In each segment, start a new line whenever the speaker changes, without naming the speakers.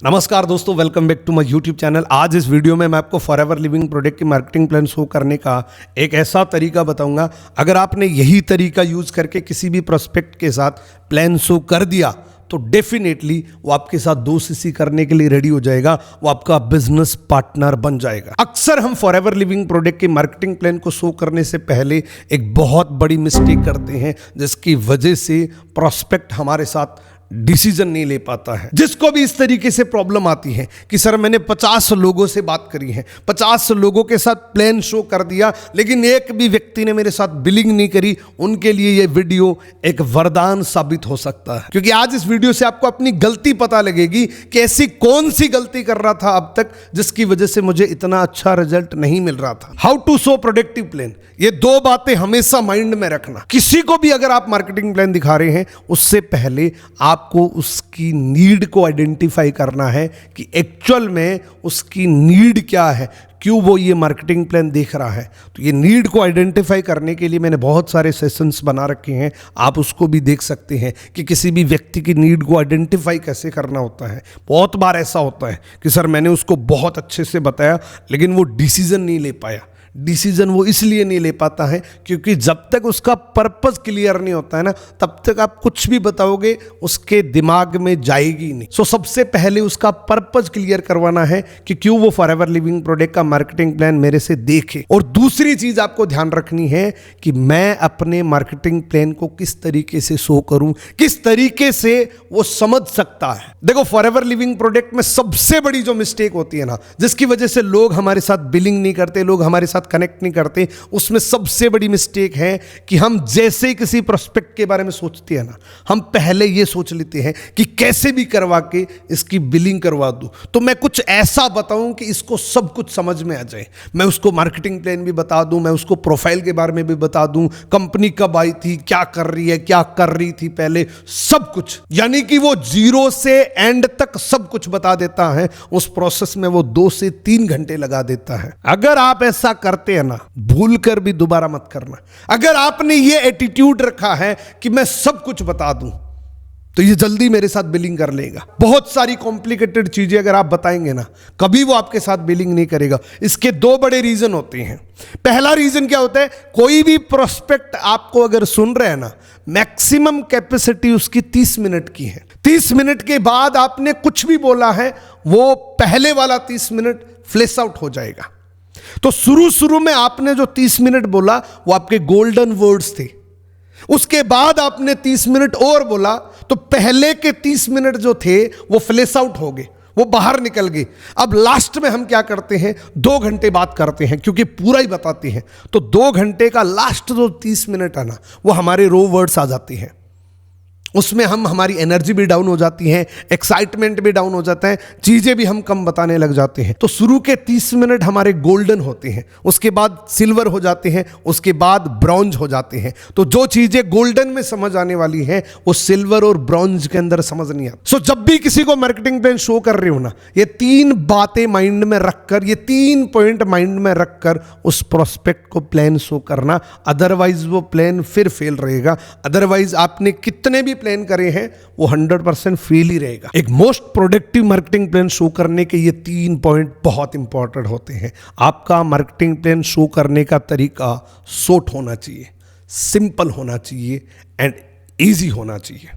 नमस्कार दोस्तों, welcome back to my YouTube channel. आज इस वीडियो में मैं आपको फॉरएवर लिविंग प्रोडक्ट की मार्केटिंग प्लान शो करने का एक ऐसा तरीका बताऊंगा। अगर आपने यही तरीका यूज करके किसी भी प्रोस्पेक्ट के साथ प्लान शो कर दिया तो डेफिनेटली वो आपके साथ 2cc करने के लिए रेडी हो जाएगा, वो आपका बिजनेस पार्टनर बन जाएगा। अक्सर हम फॉरएवर लिविंग प्रोडक्ट की मार्केटिंग प्लान को शो करने से पहले एक बहुत बड़ी मिस्टेक करते हैं, जिसकी वजह से प्रोस्पेक्ट हमारे साथ डिसीजन नहीं ले पाता है। जिसको भी इस तरीके से प्रॉब्लम आती है कि सर मैंने 50 लोगों से बात करी है, 50 लोगों के साथ प्लान शो कर दिया, लेकिन एक भी व्यक्ति ने मेरे साथ बिलिंग नहीं करी, उनके लिए ये वीडियो एक वरदान साबित हो सकता है। क्योंकि आज इस वीडियो से आपको अपनी गलती पता लगेगी कि ऐसी कौन सी गलती कर रहा था अब तक जिसकी वजह से मुझे इतना अच्छा रिजल्ट नहीं मिल रहा था। How to show productive plan, ये दो बातें हमेशा माइंड में रखना। किसी को भी अगर आप मार्केटिंग प्लान दिखा रहे हैं, उससे पहले आपको उसकी नीड को आइडेंटिफाई करना है कि एक्चुअल में उसकी नीड क्या है, क्यों वो ये मार्केटिंग प्लान देख रहा है। तो ये नीड को आइडेंटिफाई करने के लिए मैंने बहुत सारे सेशंस बना रखे हैं, आप उसको भी देख सकते हैं कि किसी भी व्यक्ति की नीड को आइडेंटिफाई कैसे करना होता है। बहुत बार ऐसा होता है कि सर मैंने उसको बहुत अच्छे से बताया, लेकिन वो डिसीजन नहीं ले पाया। डिसीजन वो इसलिए नहीं ले पाता है क्योंकि जब तक उसका पर्पस क्लियर नहीं होता है ना, तब तक आप कुछ भी बताओगे उसके दिमाग में जाएगी नहीं। सो सबसे पहले उसका पर्पस क्लियर करवाना है कि क्यों वो फॉरएवर लिविंग प्रोडक्ट का मार्केटिंग प्लान मेरे से देखे। और दूसरी चीज आपको ध्यान रखनी है कि मैं अपने मार्केटिंग प्लान को किस तरीके से शो करूं, किस तरीके से वो समझ सकता है। देखो, फॉरएवर लिविंग प्रोडक्ट में सबसे बड़ी जो मिस्टेक होती है ना, जिसकी वजह से लोग हमारे साथ बिलिंग नहीं करते, लोग हमारे साथ कनेक्ट नहीं करते, उसमें सबसे बड़ी मिस्टेक है कि हम जैसे ही किसी प्रोस्पेक्ट के बारे में सोचते हैं ना, हम पहले ये सोच लेते हैं कि कैसे भी करवा के इसकी बिलिंग करवा दूं, तो मैं कुछ ऐसा बताऊं कि इसको सब कुछ समझ में आ जाए। मैं उसको मार्केटिंग प्लान भी बता दूं, मैं उसको प्रोफाइल के बारे में भी बता दूं, कंपनी कब आई थी, क्या कर रही है, क्या कर रही थी पहले, सब कुछ। यानी कि वो जीरो से एंड तक सब कुछ बता देता है। उस प्रोसेस में वो 2 से 3 घंटे लगा देता है। अगर आप ऐसा करते हैं ना, भूल कर भी दोबारा मत करना। अगर आपने ये एटीट्यूड रखा है कि मैं सब कुछ बता दूं, तो ये जल्दी मेरे साथ बिलिंग कर लेगा। बहुत सारी कॉम्प्लिकेटेड चीजें अगर आप बताएंगे ना, कभी वो आपके साथ बिलिंग नहीं करेगा। इसके 2 बड़े रीजन होते हैं। पहला रीजन क्या होता है, कोई भी प्रोस्पेक्ट आपको अगर सुन रहे हैं ना, मैक्सिमम कैपेसिटी उसकी 30 मिनट की है। 30 मिनट के बाद आपने कुछ भी बोला है, वो पहले वाला 30 मिनट फ्लैश आउट हो जाएगा। तो शुरू में आपने जो 30 मिनट बोला वो आपके गोल्डन वर्ड्स थे। उसके बाद आपने 30 मिनट और बोला, तो पहले के 30 मिनट जो थे वो फ्लैश आउट हो गए, वो बाहर निकल गए। अब लास्ट में हम क्या करते हैं, 2 घंटे बात करते हैं, क्योंकि पूरा ही बताते हैं। तो 2 घंटे का लास्ट जो 30 मिनट है ना, वो हमारे रो वर्ड्स आ जाते हैं। उसमें हमारी एनर्जी भी डाउन हो जाती है, एक्साइटमेंट भी डाउन हो जाता है, चीजें भी हम कम बताने लग जाते हैं। तो शुरू के 30 मिनट हमारे गोल्डन होते हैं, उसके बाद सिल्वर हो जाते हैं, उसके बाद ब्रॉन्ज हो जाते हैं। तो जो चीजें गोल्डन में समझ आने वाली हैं, वो सिल्वर और ब्रॉन्ज के अंदर समझ नहीं आती। सो जब भी किसी को मार्केटिंग प्लान शो कर रहे हो ना, ये 3 बातें माइंड में रखकर, ये 3 पॉइंट माइंड में रखकर उस प्रोस्पेक्ट को प्लान शो करना। अदरवाइज वो प्लान फिर फेल रहेगा। अदरवाइज आपने कितने भी प्लान करे हैं, वो 100% फेल ही रहेगा। एक most productive marketing plan show करने के ये 3 पॉइंट बहुत इंपॉर्टेंट होते हैं। आपका मार्केटिंग प्लान शो करने का तरीका शॉर्ट होना चाहिए, सिंपल होना चाहिए एंड इजी होना चाहिए।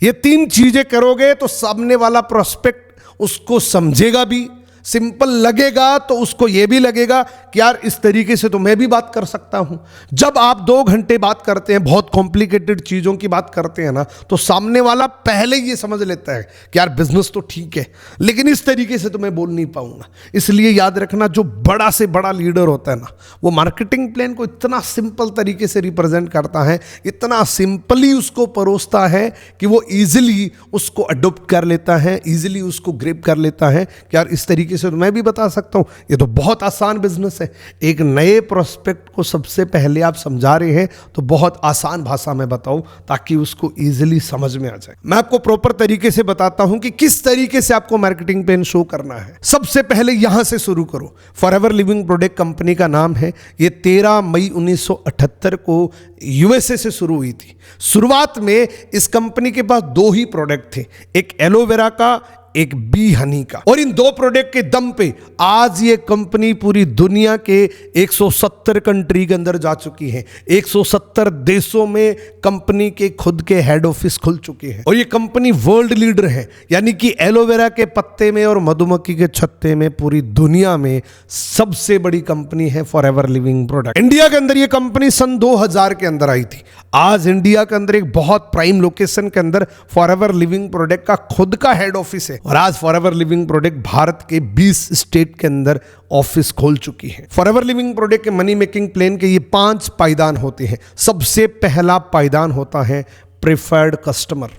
ये 3 चीजें करोगे तो सामने वाला प्रोस्पेक्ट उसको समझेगा भी, सिंपल लगेगा तो उसको यह भी लगेगा कि यार इस तरीके से तो मैं भी बात कर सकता हूं। जब आप 2 घंटे बात करते हैं, बहुत कॉम्प्लिकेटेड चीजों की बात करते हैं ना, तो सामने वाला पहले ये समझ लेता है कि यार बिजनेस तो ठीक है, लेकिन इस तरीके से तो मैं बोल नहीं पाऊंगा। इसलिए याद रखना, जो बड़ा से बड़ा लीडर होता है ना, वो मार्केटिंग प्लान को इतना सिंपल तरीके से रिप्रेजेंट करता है, इतना सिंपली उसको परोसता है कि वो इजिली उसको अडॉप्ट कर लेता है, इजिली उसको ग्रैब कर लेता है कि यार इस तरीके से तो मैं भी बता सकता हूं। ये तो बहुत आसान बिजनेस है। एक नए प्रोस्पेक्ट को सबसे पहले आप समझा रहे हैं, तो बहुत आसान भाषा में बताओ ताकि उसको इजीली समझ में आ जाए। मैं आपको प्रॉपर तरीके से बताता हूं कि किस तरीके से आपको मार्केटिंग प्लान शो करना है। सबसे पहले यहां से शुरू करो। फॉरएवर लिविंग प्रोडक्ट कंपनी का नाम है। ये 13 मई 1978 को यूएसए से शुरू हुई थी। शुरुआत में इस कंपनी के पास 2 ही प्रोडक्ट थे, एक एलोवेरा का, एक बी हनी का। और इन दो प्रोडक्ट के दम पे आज ये कंपनी पूरी दुनिया के 170 कंट्री के अंदर जा चुकी है। 170 देशों में कंपनी के खुद के हेड ऑफिस खुल चुके हैं और ये कंपनी वर्ल्ड लीडर है। यानी कि एलोवेरा के पत्ते में और मधुमक्खी के छत्ते में पूरी दुनिया में सबसे बड़ी कंपनी है फॉरएवर लिविंग प्रोडक्ट। इंडिया के अंदर ये कंपनी सन 2000 के अंदर आई थी। आज इंडिया के अंदर एक बहुत प्राइम लोकेशन के अंदर फॉरएवर लिविंग प्रोडक्ट का खुद का हेड ऑफिस है और आज फॉरएवर लिविंग प्रोडक्ट भारत के 20 स्टेट के अंदर ऑफिस खोल चुकी है। फॉरएवर लिविंग प्रोडक्ट के मनी मेकिंग प्लान के ये 5 पायदान होते हैं। सबसे पहला पायदान होता है प्रेफर्ड कस्टमर।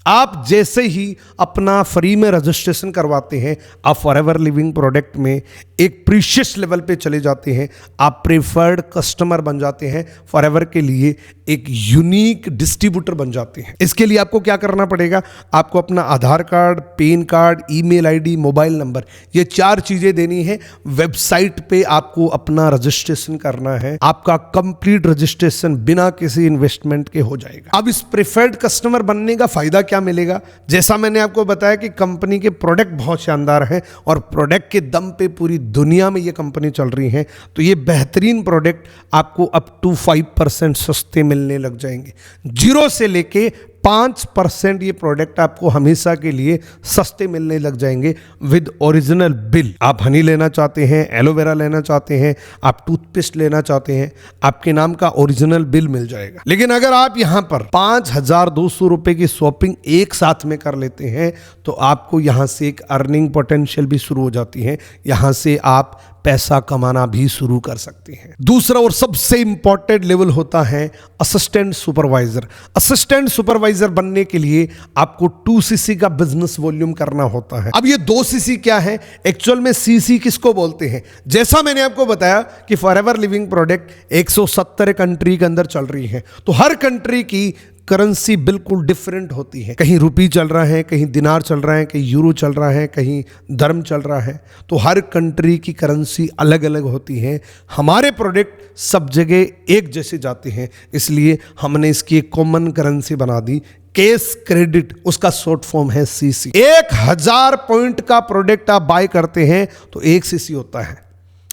आप जैसे ही अपना फ्री में रजिस्ट्रेशन करवाते हैं, आप फॉरएवर लिविंग प्रोडक्ट में एक प्रीशियस लेवल पे चले जाते हैं, आप प्रेफर्ड कस्टमर बन जाते हैं, फॉरएवर के लिए एक यूनिक डिस्ट्रीब्यूटर बन जाते हैं। इसके लिए आपको क्या करना पड़ेगा, आपको अपना Aadhaar card, pan card, email ID, mobile number, ये 4 चीजें देनी है। वेबसाइट पे आपको अपना रजिस्ट्रेशन करना है। आपका कंप्लीट रजिस्ट्रेशन बिना किसी इन्वेस्टमेंट के हो जाएगा। अब इस प्रेफर्ड कस्टमर बनने का फायदा क्या मिलेगा? जैसा मैंने आपको बताया कि कंपनी के प्रोडक्ट बहुत शानदार हैं और प्रोडक्ट के दम पे पूरी दुनिया में ये कंपनी चल रही है, तो ये बेहतरीन प्रोडक्ट आपको अप टू 5% सस्ते मिलने लग जाएंगे। 0 से लेके 5% ये प्रोडक्ट आपको हमेशा के लिए सस्ते मिलने लग जाएंगे विद ओरिजिनल बिल। आप हनी लेना चाहते हैं, एलोवेरा लेना चाहते हैं, आप टूथपेस्ट लेना चाहते हैं, आपके नाम का ओरिजिनल बिल मिल जाएगा। लेकिन अगर आप यहां पर 5200 रुपए की शॉपिंग एक साथ में कर लेते हैं तो आपको यहां से एक अर्निंग पोटेंशियल भी शुरू हो जाती है। यहां से आप पैसा कमाना भी शुरू कर सकते हैं। दूसरा और सबसे इंपॉर्टेंट लेवल होता है असिस्टेंट सुपरवाइजर। असिस्टेंट सुपरवाइजर बनने के लिए आपको 2cc का बिजनेस वॉल्यूम करना होता है। अब ये 2cc क्या है? एक्चुअल में cc किसको बोलते हैं? जैसा मैंने आपको बताया कि फॉरएवर लिविंग प्रोडक्ट 170 कंट्री के अंदर चल रही है, तो हर कंट्री की करेंसी बिल्कुल डिफरेंट होती है। कहीं रुपी चल रहा है, कहीं दिनार चल रहा है, कहीं यूरो चल रहा है, कहीं धर्म चल रहा है। तो हर कंट्री की करेंसी अलग अलग होती है। हमारे प्रोडक्ट सब जगह एक जैसे जाते हैं, इसलिए हमने इसकी एक कॉमन करेंसी बना दी, कैश क्रेडिट। उसका शॉर्ट फॉर्म है CC। 1000 पॉइंट का प्रोडक्ट आप बाय करते हैं तो 1 CC होता है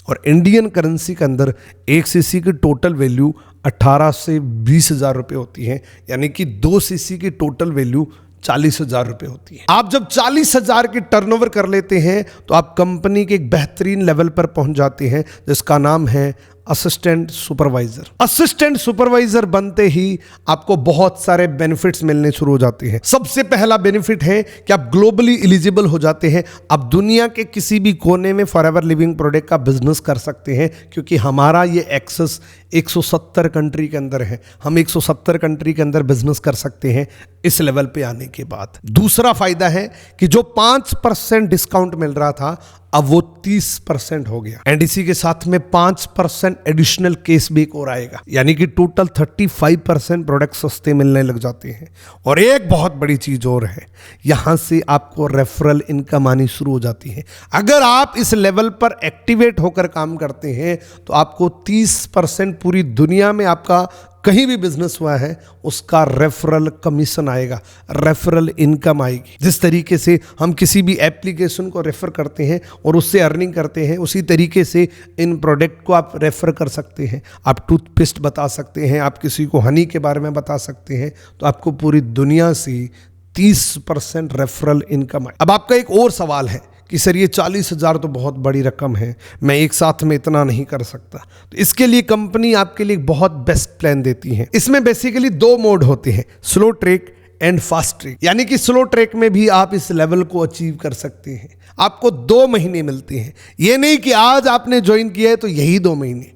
और इंडियन करेंसी के अंदर 1 CC की टोटल वैल्यू 18 से 20 हजार रुपये होती है। यानी कि 2 CC की टोटल वैल्यू 40 हजार रुपये होती है। आप जब 40 हजार की टर्नओवर कर लेते हैं तो आप कंपनी के एक बेहतरीन लेवल पर पहुंच जाते हैं जिसका नाम है असिस्टेंट सुपरवाइजर। असिस्टेंट सुपरवाइजर बनते ही आपको बहुत सारे बेनिफिट्स मिलने शुरू हो जाते हैं। सबसे पहला बेनिफिट है कि आप ग्लोबली एलिजिबल हो जाते हैं। आप दुनिया के किसी भी कोने में फॉरएवर लिविंग प्रोडक्ट का बिजनेस कर सकते हैं क्योंकि हमारा ये एक्सेस 170 कंट्री के अंदर है। हम 170 कंट्री के अंदर बिजनेस कर सकते हैं इस लेवल पे आने के बाद। दूसरा फायदा है कि जो 5% डिस्काउंट मिल रहा था अब वो 30% हो गया एंड इसी के साथ में 5% एडिशनल कैशबैक और आएगा, यानी कि टोटल 35% प्रोडक्ट सस्ते मिलने लग जाते हैं। और एक बहुत बड़ी चीज और है, यहां से आपको रेफरल इनकम आनी शुरू हो जाती है। अगर आप इस लेवल पर एक्टिवेट होकर काम करते हैं तो आपको 30% पूरी दुनिया में आपका कहीं भी बिजनेस हुआ है उसका रेफरल कमीशन आएगा, रेफरल इनकम आएगी। जिस तरीके से हम किसी भी एप्लीकेशन को रेफर करते हैं और उससे अर्निंग करते हैं, उसी तरीके से इन प्रोडक्ट को आप रेफर कर सकते हैं। आप टूथपेस्ट बता सकते हैं, आप किसी को हनी के बारे में बता सकते हैं, तो आपको पूरी दुनिया से 30% रेफरल इनकम आए। अब आपका एक और सवाल है कि सर ये 40 हजार तो बहुत बड़ी रकम है, मैं एक साथ में इतना नहीं कर सकता। तो इसके लिए कंपनी आपके लिए बहुत बेस्ट प्लान देती है। इसमें बेसिकली 2 मोड होते हैं, slow track and fast track. यानी कि स्लो ट्रैक में भी आप इस लेवल को अचीव कर सकते हैं। आपको 2 महीने मिलते हैं। ये नहीं कि आज आपने ज्वाइन किया है तो यही 2 महीने,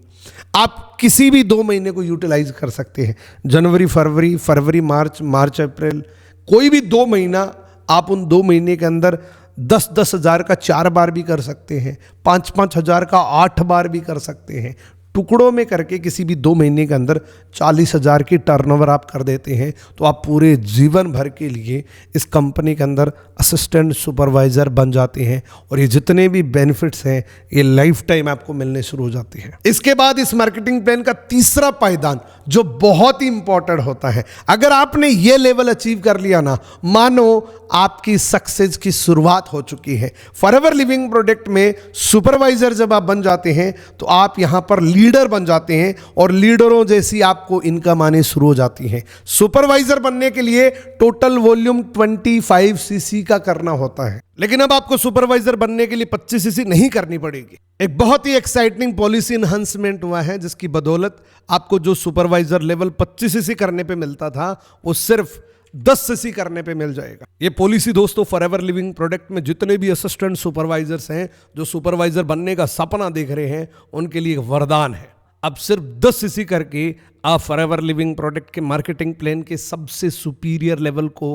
आप किसी भी 2 महीने को यूटिलाइज कर सकते हैं। जनवरी फरवरी, फरवरी मार्च, मार्च अप्रैल, कोई भी 2 महीना आप उन 2 महीने के अंदर 10-10 हजार का 4 बार भी कर सकते हैं, 5-5 हजार का 8 बार भी कर सकते हैं। टुकड़ों में करके किसी भी 2 महीने के अंदर 40 हजार की टर्नओवर आप कर देते हैं तो आप पूरे जीवन भर के लिए इस कंपनी के अंदर असिस्टेंट सुपरवाइजर बन जाते हैं और ये जितने भी बेनिफिट्स हैं ये लाइफ टाइम आपको मिलने शुरू हो जाते हैं। इसके बाद इस मार्केटिंग प्लान का तीसरा पायदान जो बहुत ही इंपॉर्टेंट होता है, अगर आपने ये लेवल अचीव कर लिया ना, मानो आपकी सक्सेस की शुरुआत हो चुकी है। फॉरएवर लिविंग प्रोडक्ट में सुपरवाइजर जब आप बन जाते हैं तो आप यहां पर लीडर बन जाते हैं और लीडरों जैसी आपको इनकम आनी शुरू हो जाती है। सुपरवाइजर बनने के लिए टोटल वॉल्यूम 25 सीसी का करना होता है, लेकिन अब आपको सुपरवाइजर बनने के लिए 25 सीसी नहीं करनी पड़ेगी। एक बहुत ही एक्साइटिंग पॉलिसी इनहांसमेंट हुआ है जिसकी बदौलत आपको जो सुपरवाइजर लेवल 25 सीसी करने पे मिलता था वो सिर्फ 10 सीसी करने पे मिल जाएगा। ये पॉलिसी दोस्तों फॉरएवर लिविंग प्रोडक्ट में जितने भी असिस्टेंट सुपरवाइजर्स हैं जो सुपरवाइजर बनने का सपना देख रहे हैं उनके लिए एक वरदान है। अब सिर्फ 10 सीसी करके आप फॉरएवर लिविंग प्रोडक्ट के मार्केटिंग प्लान के सबसे सुपीरियर लेवल को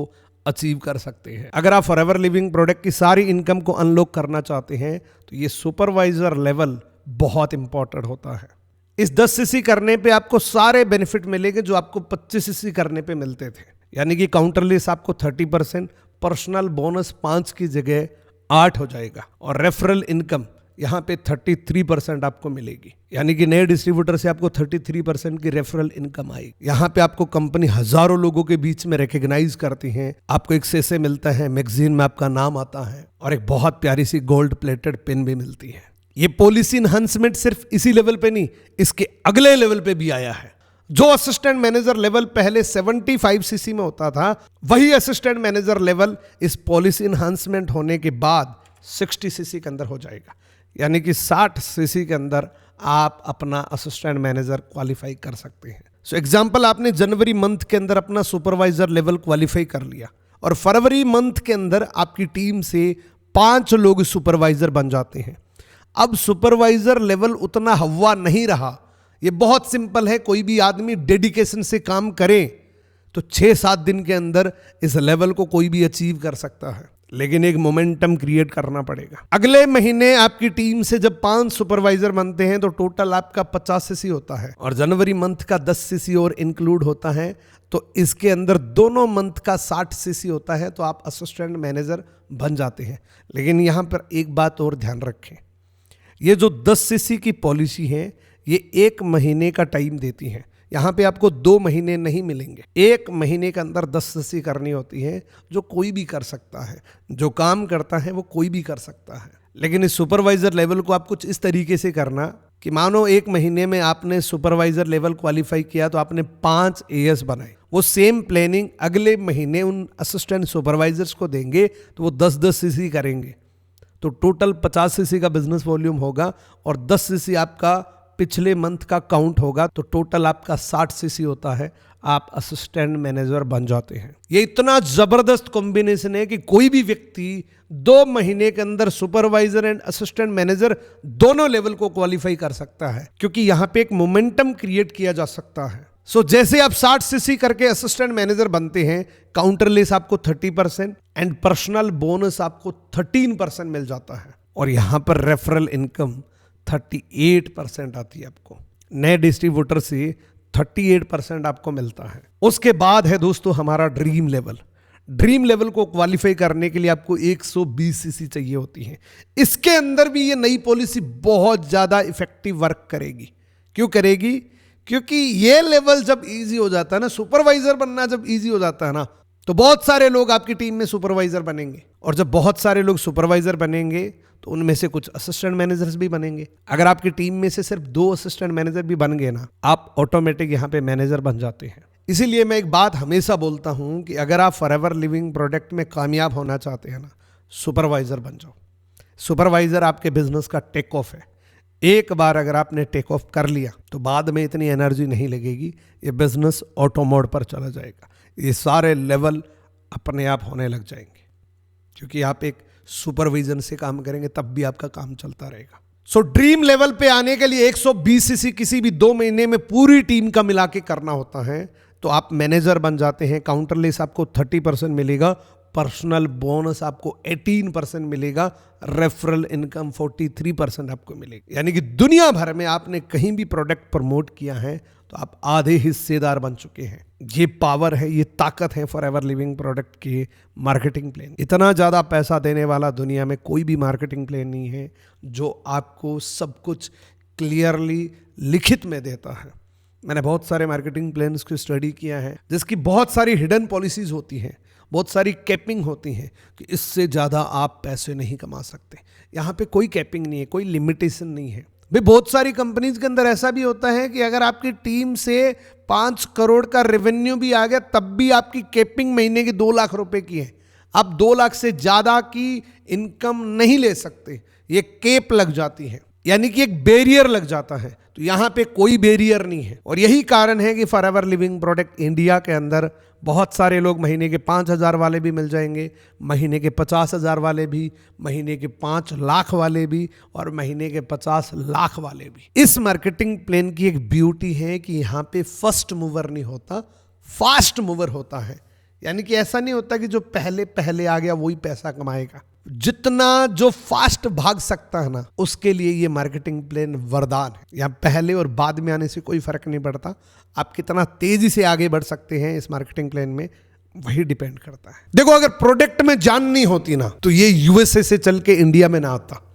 अचीव कर सकते हैं। अगर आप फॉरएवर लिविंग प्रोडक्ट की सारी इनकम को अनलॉक करना चाहते हैं तो ये सुपरवाइजर लेवल बहुत इंपॉर्टेंट होता है। इस 10 सीसी करने पे आपको सारे बेनिफिट मिलेंगे जो आपको 25 सीसी करने पे मिलते थे, यानी कि काउंटरलेस आपको 30%, पर्सनल बोनस 5 की जगह 8 हो जाएगा और रेफरल इनकम यहाँ पे 33% आपको मिलेगी, यानी कि नए डिस्ट्रीब्यूटर से आपको 33% की रेफरल इनकम आएगी। यहाँ पे आपको कंपनी हजारों लोगों के बीच में रिकॉग्नाइज करती है, आपको एक सेसे मिलता है, मैगजीन में आपका नाम आता है और एक बहुत प्यारी सी गोल्ड प्लेटेड पेन भी मिलती है। ये पॉलिसी इनहांसमेंट सिर्फ इसी लेवल पे नहीं, इसके अगले लेवल पे भी आया है। जो असिस्टेंट मैनेजर लेवल पहले 75 सीसी में होता था, वही असिस्टेंट मैनेजर लेवल इस पॉलिसी इनहांसमेंट होने के बाद 60 सीसी के अंदर हो जाएगा, यानी कि 60 सीसी के अंदर आप अपना असिस्टेंट मैनेजर क्वालिफाई कर सकते हैं। सो एग्जांपल, आपने जनवरी मंथ के अंदर अपना सुपरवाइजर लेवल क्वालिफाई कर लिया और फरवरी मंथ के अंदर आपकी टीम से 5 लोग सुपरवाइजर बन जाते हैं। अब सुपरवाइजर लेवल उतना हवा नहीं रहा। ये बहुत सिंपल है, कोई भी आदमी डेडिकेशन से काम करे तो 6-7 दिन के अंदर इस लेवल को कोई भी अचीव कर सकता है, लेकिन एक मोमेंटम क्रिएट करना पड़ेगा। अगले महीने आपकी टीम से जब 5 सुपरवाइजर बनते हैं तो टोटल आपका 50 सीसी होता है और जनवरी मंथ का 10 सीसी और इंक्लूड होता है, तो इसके अंदर दोनों मंथ का 60 सीसी होता है, तो आप असिस्टेंट मैनेजर बन जाते हैं। लेकिन यहाँ पर एक बात और ध्यान रखें, ये जो 10 सीसी की पॉलिसी है ये 1 महीने का टाइम देती है। यहाँ पे आपको 2 महीने नहीं मिलेंगे, 1 महीने के अंदर 10 सीसी करनी होती है, जो कोई भी कर सकता है। जो काम करता है वो कोई भी कर सकता है। लेकिन इस सुपरवाइजर लेवल को आप कुछ इस तरीके से करना कि मानो 1 महीने में आपने सुपरवाइजर लेवल क्वालिफाई किया तो आपने 5 एएस बनाए, वो सेम प्लानिंग अगले महीने उन असिस्टेंट सुपरवाइजर्स को देंगे तो वो 10-10 सीसी करेंगे, तो टोटल 50 सीसी का बिजनेस वॉल्यूम होगा और 10 सीसी आपका पिछले मंथ का काउंट होगा, तो टोटल आपका 60 सीसी होता है। आप असिस्टेंट मैनेजर बन जाते हैं। ये इतना जबरदस्त कॉम्बिनेशन है कि कोई भी व्यक्ति 2 महीने के अंदर सुपरवाइजर एंड असिस्टेंट मैनेजर दोनों लेवल को क्वालिफाई कर सकता है, क्योंकि यहाँ पे एक मोमेंटम क्रिएट किया जा सकता है। सो जैसे आप 60 सीसी करके असिस्टेंट मैनेजर बनते हैं, काउंटरलेस आपको 30% एंड पर्सनल बोनस आपको 13% मिल जाता है और यहां पर रेफरल इनकम 38% आती है आपको। नए डिस्ट्रीब्यूटर से 38% आपको मिलता है। उसके बाद है दोस्तों हमारा ड्रीम लेवल। ड्रीम लेवल को क्वालिफाई करने के लिए आपको 120 सीसी चाहिए होती है। इसके अंदर भी ये नई पॉलिसी बहुत ज्यादा इफेक्टिव वर्क करेगी। क्यों करेगी? क्योंकि ये लेवल जब इजी हो जाता है ना, सुपरवाइजर बनना जब इजी हो जाता है ना, तो बहुत सारे लोग आपकी टीम में सुपरवाइजर बनेंगे और जब बहुत सारे लोग सुपरवाइजर बनेंगे तो उनमें से कुछ असिस्टेंट मैनेजर्स भी बनेंगे। अगर आपकी टीम में से सिर्फ 2 असिस्टेंट मैनेजर भी बन गए ना, आप ऑटोमेटिक यहाँ पे मैनेजर बन जाते हैं। इसीलिए मैं एक बात हमेशा बोलता हूँ कि अगर आप फॉरएवर लिविंग प्रोडक्ट में कामयाब होना चाहते हैं ना, सुपरवाइजर बन जाओ। सुपरवाइजर आपके बिजनेस का टेक ऑफ है। एक बार अगर आपने टेक ऑफ कर लिया तो बाद में इतनी एनर्जी नहीं लगेगी, ये बिजनेस ऑटो मोड पर चला जाएगा। ये सारे लेवल अपने आप होने लग जाएंगे, क्योंकि आप एक सुपरविजन से काम करेंगे तब भी आपका काम चलता रहेगा। सो ड्रीम लेवल पे आने के लिए 120 सीसी किसी भी 2 महीने में पूरी टीम का मिला के करना होता है, तो आप मैनेजर बन जाते हैं। काउंटरलेस आपको 30% मिलेगा, पर्सनल बोनस आपको 18% मिलेगा, रेफरल इनकम 43% आपको मिलेगी। यानी कि दुनिया भर में आपने कहीं भी प्रोडक्ट प्रमोट किया है तो आप आधे हिस्सेदार बन चुके हैं। ये पावर है, ये ताकत है फॉरएवर लिविंग प्रोडक्ट की मार्केटिंग प्लान। इतना ज़्यादा पैसा देने वाला दुनिया में कोई भी मार्केटिंग प्लान नहीं है जो आपको सब कुछ क्लियरली लिखित में देता है। मैंने बहुत सारे मार्केटिंग प्लान्स की स्टडी किया है जिसकी बहुत सारी हिडन पॉलिसीज होती हैं, बहुत सारी कैपिंग होती हैं कि इससे ज़्यादा आप पैसे नहीं कमा सकते। यहाँ पे कोई कैपिंग नहीं है, कोई लिमिटेशन नहीं है भाई। बहुत सारी कंपनीज के अंदर ऐसा भी होता है कि अगर आपकी टीम से 5 करोड़ का रेवेन्यू भी आ गया तब भी आपकी कैपिंग महीने की 2 लाख रुपए की है। आप 2 लाख से ज़्यादा की इनकम नहीं ले सकते, ये केप लग जाती है, यानी कि एक बैरियर लग जाता है। तो यहाँ पे कोई बैरियर नहीं है और यही कारण है कि फॉरएवर लिविंग प्रोडक्ट इंडिया के अंदर बहुत सारे लोग महीने के 5,000 वाले भी मिल जाएंगे, महीने के 50,000 वाले भी, महीने के 5 लाख वाले भी और महीने के 50 लाख वाले भी। इस मार्केटिंग प्लान की एक ब्यूटी है कि यहाँ पे फर्स्ट मूवर नहीं होता, फास्ट मूवर होता है। यानी कि ऐसा नहीं होता कि जो पहले पहले आ गया वही पैसा कमाएगा। जितना जो फास्ट भाग सकता है ना, उसके लिए ये मार्केटिंग प्लान वरदान है। यहाँ पहले और बाद में आने से कोई फर्क नहीं पड़ता, आप कितना तेजी से आगे बढ़ सकते हैं इस मार्केटिंग प्लान में, वही डिपेंड करता है। देखो, अगर प्रोडक्ट में जान नहीं होती ना तो ये यूएसए से चल के इंडिया में ना आता,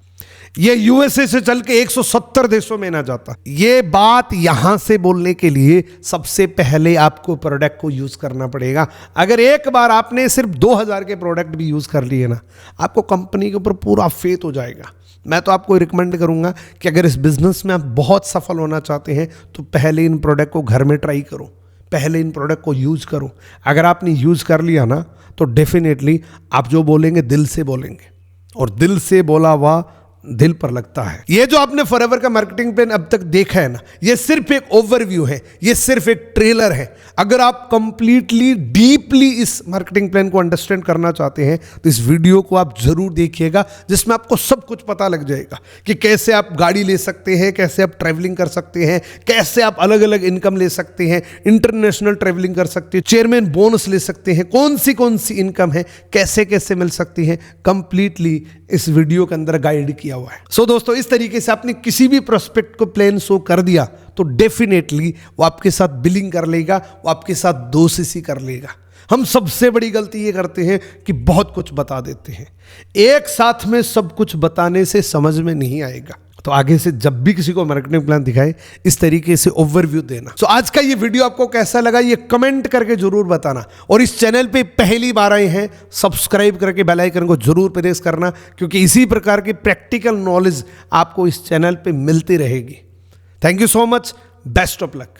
ये यूएसए से चल के 170 देशों में ना जाता। ये बात यहां से बोलने के लिए सबसे पहले आपको प्रोडक्ट को यूज करना पड़ेगा। अगर एक बार आपने सिर्फ 2000 के प्रोडक्ट भी यूज कर लिए ना, आपको कंपनी के ऊपर पूरा फेथ हो जाएगा। मैं तो आपको रिकमेंड करूंगा कि अगर इस बिजनेस में आप बहुत सफल होना चाहते हैं तो पहले इन प्रोडक्ट को घर में ट्राई करो, पहले इन प्रोडक्ट को यूज करो। अगर आपने यूज कर लिया ना तो डेफिनेटली आप जो बोलेंगे दिल से बोलेंगे, और दिल से बोला हुआ दिल पर लगता है। ये जो आपने फॉरएवर का मार्केटिंग प्लान अब तक देखा है ना, ये सिर्फ एक ओवरव्यू है, ये सिर्फ एक ट्रेलर है। अगर आप कंप्लीटली डीपली इस मार्केटिंग प्लान को अंडरस्टैंड करना चाहते हैं तो इस वीडियो को आप जरूर देखिएगा, जिसमें आपको सब कुछ पता लग जाएगा कि कैसे आप गाड़ी ले सकते हैं, कैसे आप ट्रैवलिंग कर सकते हैं, कैसे आप अलग अलग इनकम ले सकते हैं, इंटरनेशनल ट्रैवलिंग कर सकते हैं, चेयरमैन बोनस ले सकते हैं, कौन सी इनकम है, कैसे कैसे मिल सकती है, कंप्लीटली इस वीडियो के अंदर गाइड किया हुआ है। सो दोस्तों, इस तरीके से आपने किसी भी प्रोस्पेक्ट को प्लान शो कर दिया तो डेफिनेटली वो आपके साथ बिलिंग कर लेगा, वो आपके साथ दोषी कर लेगा। हम सबसे बड़ी गलती ये करते हैं कि बहुत कुछ बता देते हैं, एक साथ में सब कुछ बताने से समझ में नहीं आएगा। तो आगे से जब भी किसी को मार्केटिंग प्लान दिखाए, इस तरीके से ओवरव्यू देना। तो आज का ये वीडियो आपको कैसा लगा ये कमेंट करके जरूर बताना, और इस चैनल पे पहली बार आए हैं सब्सक्राइब करके बेल आइकन को जरूर प्रेस करना, क्योंकि इसी प्रकार की प्रैक्टिकल नॉलेज आपको इस चैनल पे मिलती रहेगी। Thank you so much, best of luck.